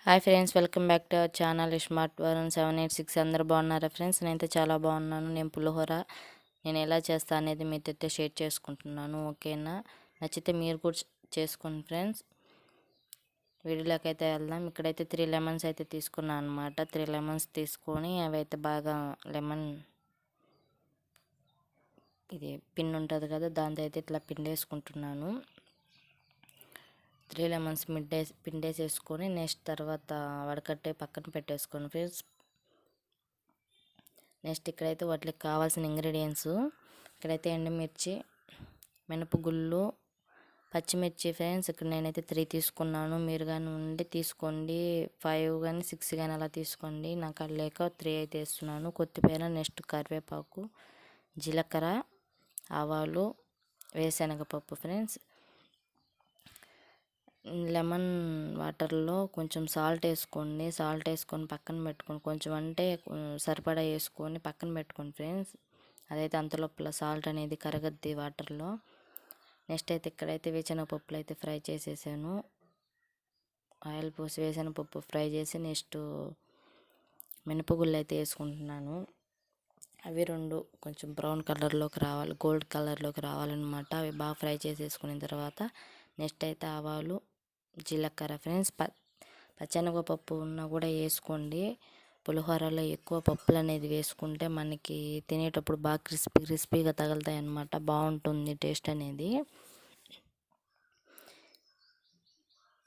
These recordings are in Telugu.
Hi friends, welcome back to our channel smart Varun 786. అందరు బాగున్నారా ఫ్రెండ్స్? నేనైతే చాలా బాగున్నాను. నేను పులిహోర నేను ఎలా చేస్తా అనేది మీతో షేర్ చేసుకుంటున్నాను. ఓకేనా? నచ్చితే మీరు కూడా చేసుకోండి ఫ్రెండ్స్. వీడియోలోకి అయితే వెళ్దాం. ఇక్కడైతే 3 లెమన్స్ అయితే తీసుకున్నాను అనమాట. 3 లెమన్స్ తీసుకొని అవి అయితే బాగా లెమన్ ఇది పిన్ ఉంటుంది కదా, దాంతో అయితే ఇట్లా పిండేసుకుంటున్నాను. 3 లెమన్స్ పిండేసేసుకొని నెక్స్ట్ తర్వాత వడకట్టే పక్కన పెట్టేసుకోండి ఫ్రెండ్స్. నెక్స్ట్ ఇక్కడైతే వాటికి కావాల్సిన ఇంగ్రీడియంట్స్ ఇక్కడైతే ఎండుమిర్చి, మినపగుళ్ళు, పచ్చిమిర్చి ఫ్రెండ్స్. ఇక్కడ నేనైతే 3 తీసుకున్నాను. మీరు కానీ ఉండి తీసుకోండి, 5 కానీ 6 కానీ అలా తీసుకోండి. నాకు అది లేక 3 అయితే వేస్తున్నాను. కొత్తిమీర, నెక్స్ట్ కరివేపాకు, జీలకర్ర, ఆవాలు, వేరుశనగపప్పు ఫ్రెండ్స్. లెమన్ వాటర్లో కొంచెం సాల్ట్ వేసుకోండి. సాల్ట్ వేసుకొని పక్కన పెట్టుకోండి. కొంచెం అంటే సరిపడా వేసుకొని పక్కన పెట్టుకోండి ఫ్రెండ్స్. అదైతే అంతలోపల సాల్ట్ అనేది కరగద్ది వాటర్లో. నెక్స్ట్ అయితే ఇక్కడైతే వేరుశనగపప్పులు అయితే ఫ్రై చేసేసాను. ఆయిల్ పోసి వేరుశనగపప్పు ఫ్రై చేసి నెక్స్ట్ మినపగుళ్ళు అయితే వేసుకుంటున్నాను. అవి 2 కొంచెం బ్రౌన్ కలర్లోకి రావాలి, గోల్డ్ కలర్లోకి రావాలన్నమాట. అవి బాగా ఫ్రై చేసేసుకున్న తర్వాత నెక్స్ట్ అయితే ఆవాలు, జీలకర్ర ఫ్రెండ్స్. పచ్చెనగపప్పు ఉన్నా కూడా వేసుకోండి. పులిహోరలో ఎక్కువ పప్పులు అనేది వేసుకుంటే మనకి తినేటప్పుడు బాగా క్రిస్పీగా తగులుతాయి అన్నమాట. బాగుంటుంది టేస్ట్ అనేది.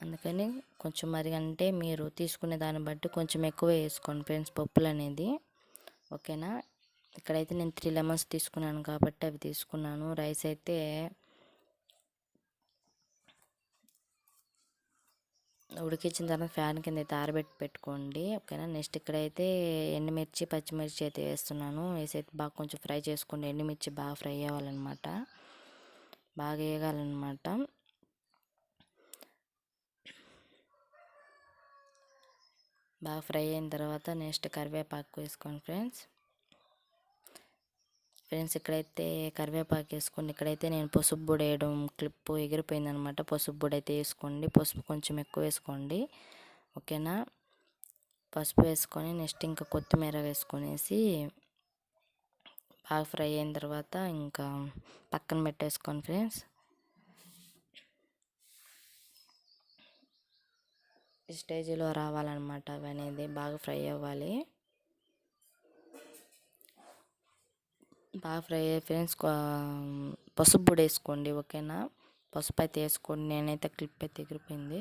అందుకని కొంచెం మరి అంటే మీరు తీసుకునే దాన్ని బట్టి కొంచెం ఎక్కువ వేసుకోండి ఫ్రెండ్స్ పప్పులు అనేది. ఓకేనా? ఇక్కడైతే నేను 3 లెమన్స్ తీసుకున్నాను కాబట్టి అవి తీసుకున్నాను. రైస్ అయితే ఉడికించిన తర్వాత ఫ్యాన్ కింద అయితే ఆరబెట్టి పెట్టుకోండి. ఓకేనా? నెక్స్ట్ ఇక్కడైతే ఎండుమిర్చి, పచ్చిమిర్చి అయితే వేస్తున్నాను. వేసి అయితే బాగా కొంచెం ఫ్రై చేసుకోండి. ఎండుమిర్చి బాగా ఫ్రై అవ్వాలన్నమాట, బాగా వేగాలన్నమాట. బాగా ఫ్రై అయిన తర్వాత నెక్స్ట్ కరివేపాకు వేసుకోండి ఫ్రెండ్స్. ఇక్కడైతే కరివేపాకు వేసుకోండి. ఇక్కడైతే నేను పసుపు పొడి వేయడం క్లిప్ ఎగిరిపోయింది అనమాట. పసుపు పొడి అయితే వేసుకోండి. పసుపు కొంచెం ఎక్కువ వేసుకోండి. ఓకేనా? పసుపు వేసుకొని నెక్స్ట్ ఇంకా కొత్తిమీర వేసుకొనేసి బాగా ఫ్రై అయిన తర్వాత ఇంకా పక్కన పెట్టేసుకోండి ఫ్రెండ్స్. ఈ స్టేజ్లో రావాలన్నమాట. అవి అనేది బాగా ఫ్రై అవ్వాలి. బాగా ఫ్రై అయ్యే ఫ్రెండ్స్ పసుపు పొడి వేసుకోండి. ఓకేనా? పసుపు అయితే వేసుకోండి. నేనైతే క్లిప్ అయితే ఎగిరిపోయింది.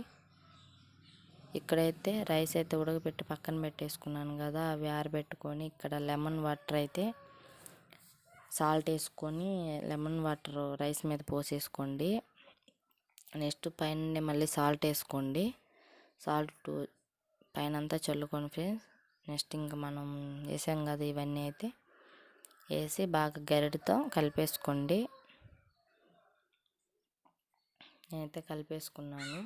ఇక్కడైతే రైస్ అయితే ఉడకబెట్టి పక్కన పెట్టేసుకున్నాను కదా, అవి ఆరబెట్టుకొని ఇక్కడ లెమన్ వాటర్ అయితే సాల్ట్ వేసుకొని లెమన్ వాటర్ రైస్ మీద పోసేసుకోండి. నెక్స్ట్ పైన మళ్ళీ సాల్ట్ వేసుకోండి. సాల్ట్ పైన అంతా చల్లుకొని ఫ్రెండ్స్. నెక్స్ట్ ఇంకా మనం వేసాం కదా, ఇవన్నీ అయితే వేసి బాగా గరిటతో కలిపేసుకోండి. నేనైతే కలుపుతున్నాను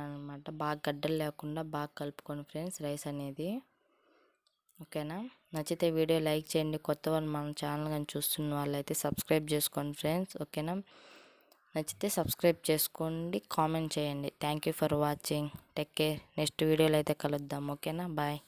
అనమాట. బాగా గడ్డలు లేకుండా బాగా కలుపుకోండి ఫ్రెండ్స్ రైస్ అనేది. ఓకేనా? నచ్చితే వీడియో లైక్ చేయండి. కొత్త వాళ్ళు మన ఛానల్ కానీ చూస్తున్న వాళ్ళైతే సబ్స్క్రైబ్ చేసుకోండి ఫ్రెండ్స్. ఓకేనా? నచ్చితే సబ్స్క్రైబ్ చేసుకోండి, కామెంట్ చేయండి. Thank you for watching. Take care. Next వీడియోలో అయితే కలుద్దాం. ఓకేనా? బాయ్.